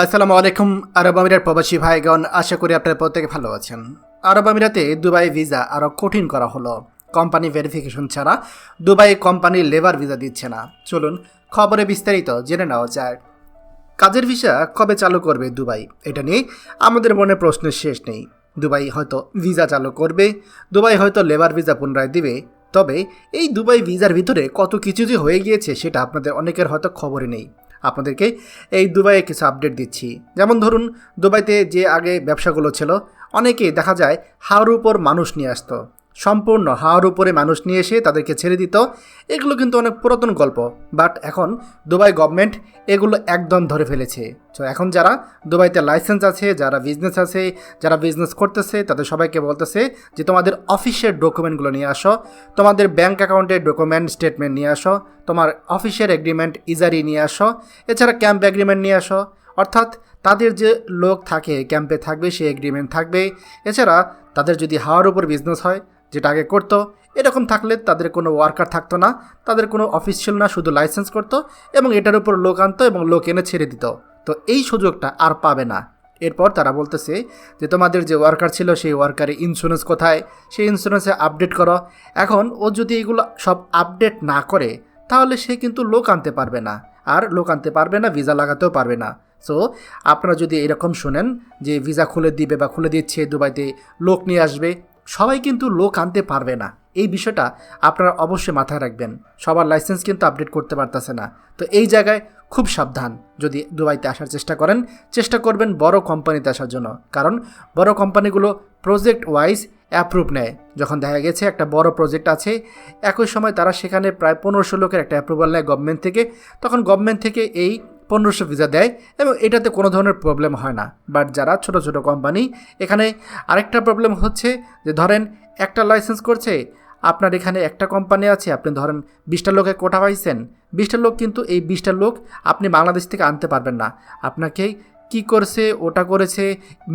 আসসালামু আলাইকুম আরব আমিরাত প্রবাসী ভাইগণ, আশা করি আপনারা প্রত্যেকে ভালো আছেন। আরব আমিরাতে দুবাই ভিসা আরও কঠিন করা হলো। কোম্পানি ভেরিফিকেশন ছাড়া দুবাই কোম্পানি লেবার ভিসা দিচ্ছে না। চলুন খবরে বিস্তারিত জেনে নেওয়া যায়। কাজের ভিসা কবে চালু করবে দুবাই, এটা নিয়ে আমাদের মনে প্রশ্নের শেষ নেই। দুবাই হয়তো ভিসা চালু করবে, দুবাই হয়তো লেবার ভিসা পুনরায় দিবে। তবে এই দুবাই ভিসার ভিতরে কত কিছু যে হয়ে গিয়েছে সেটা আপনাদের অনেকের হয়তো খবরই নেই। আপনাদেরকে এই দুবাইয়ে কিছু আপডেট দিচ্ছি। যেমন ধরুন, দুবাইতে যে আগে ব্যবসাগুলো ছিল, অনেকেই দেখা যায় হাওয়ার উপর মানুষ নিয়ে আসতো, সম্পূর্ণ হাওয়ার উপরে মানুষ নিয়ে এসে তাদেরকে ছেড়ে দিত। এগুলো কিন্তু অনেক পুরাতন গল্প, বাট এখন দুবাই গভর্নমেন্ট এগুলো একদম ধরে ফেলেছে। তো এখন যারা দুবাইতে লাইসেন্স আছে, যারা বিজনেস আছে, যারা বিজনেস করতেছে, তাদের সবাইকে বলতেছে যে তোমাদের অফিসের ডকুমেন্টগুলো নিয়ে আসো, তোমাদের ব্যাঙ্ক অ্যাকাউন্টের ডকুমেন্ট স্টেটমেন্ট নিয়ে আসো, তোমার অফিসের এগ্রিমেন্ট ইজারি নিয়ে আসো, এছাড়া ক্যাম্প এগ্রিমেন্ট নিয়ে আসো। অর্থাৎ তাদের যে লোক থাকে ক্যাম্পে থাকবে, সেই এগ্রিমেন্ট থাকবে। এছাড়া তাদের যদি হাওয়ার উপর বিজনেস হয়, যেটা আগে করতো, এরকম থাকলে তাদের কোনো ওয়ার্কার থাকতো না, তাদের কোনো অফিস ছিল না, শুধু লাইসেন্স করতো এবং এটার উপর লোক আনতো এবং লোক এনে ছেড়ে দিত। তো এই সুযোগটা আর পাবে না। এরপর তারা বলতেছে যে তোমাদের যে ওয়ার্কার ছিল সেই ওয়ার্কারের ইন্স্যুরেন্স কোথায়, সেই ইন্স্যুরেন্সে আপডেট করো। এখন ও যদি এগুলো সব আপডেট না করে তাহলে সে কিন্তু লোক আনতে পারবে না, আর লোক আনতে পারবে না, ভিসা লাগাতেও পারবে না। সো আপনারা যদি এরকম শোনেন যে ভিসা খুলে দিবে বা খুলে দিচ্ছে, দুবাইতে লোক নিয়ে আসবে, সবাই কিন্তু লোক আনতে পারবে না। এই বিষয়টা আপনারা অবশ্যই মাথায় রাখবেন। সবার লাইসেন্স কিন্তু আপডেট করতে পারতেছে না। তো এই জায়গায় খুব সাবধান। যদি দুবাইতে আসার চেষ্টা করবেন বড় কোম্পানিতে আসার জন্য, কারণ বড় কোম্পানিগুলো প্রজেক্ট ওয়াইজ অ্যাপ্রুভ নেয়। যখন দেখা গেছে একটা বড় প্রজেক্ট আছে, একই সময় তারা সেখানে প্রায় 1500 লোকের একটা অ্যাপ্রুভাল নেয় গভর্নমেন্ট থেকে, তখন গভর্নমেন্ট থেকে এই 1500 ভিসা দেয় এবং এটাতে কোনো ধরনের প্রবলেম হয় না। বাট যারা ছোট ছোট কোম্পানি, এখানে আরেকটা প্রবলেম হচ্ছে যে ধরেন একটা লাইসেন্স করছে, আপনার এখানে একটা কোম্পানি আছে, আপনি ধরেন 20টা লোকের কোটা পাইছেন, 20টা লোক, কিন্তু এই 20টা লোক আপনি বাংলাদেশ থেকে আনতে পারবেন না। আপনাকে কি করছে, ওটা করেছে,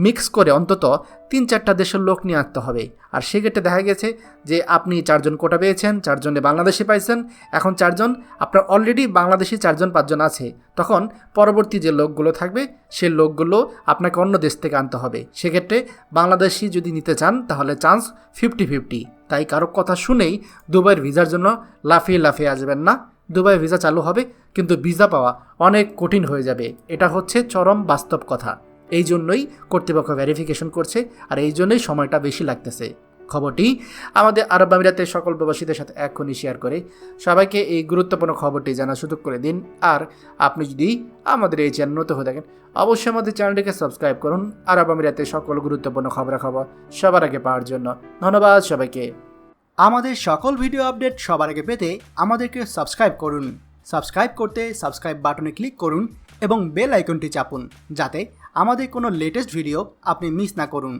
মিক্স করে অন্তত 3-4টা দেশের লোক নিয়ে আসতে হবে। আর সেক্ষেত্রে দেখা গেছে যে আপনি 4জন কোটা পেয়েছেন, 4জনে বাংলাদেশি পাইছেন, এখন 4জন আপনার অলরেডি বাংলাদেশি 4-5জন আছে। তখন পরবর্তী যে লোকগুলো থাকবে সেই লোকগুলো আপনাকে অন্য দেশ থেকে আনতে হবে। সেক্ষেত্রে বাংলাদেশি যদি নিতে চান তাহলে চান্স 50-50। তাই কারো কথা শুনেই দুবাইয়ের ভিসার জন্য লাফিয়ে আসবেন না। দুবাই ভিসা চালু হবে, কিন্তু ভিসা পাওয়া অনেক কঠিন হয়ে যাবে। এটা হচ্ছে চরম বাস্তব কথা। এই জন্যই কর্তৃপক্ষ ভেরিফিকেশন করছে, আর এই জন্যই সময়টা বেশি লাগতেছে। খবরটি আমাদের আরব আমিরাতের সকল প্রবাসীদের সাথে এখনই শেয়ার করে সবাইকে এই গুরুত্বপূর্ণ খবরটি জানার সুযোগ করে দিন। আর আপনি যদি আমাদের এই চ্যানেল নতুন হয়ে থাকেন, অবশ্যই আমাদের চ্যানেলটিকে সাবস্ক্রাইব করুন আরব আমিরাতের সকল গুরুত্বপূর্ণ খবরাখবর সবার আগে পাওয়ার জন্য। ধন্যবাদ সবাইকে। আমাদের সকল ভিডিও আপডেট সবার আগে পেতে আমাদেরকে সাবস্ক্রাইব করুন। সাবস্ক্রাইব করতে সাবস্ক্রাইব বাটনে ক্লিক করুন এবং বেল আইকনটি চাপুন, যাতে আমাদের কোনো লেটেস্ট ভিডিও আপনি মিস না করুন।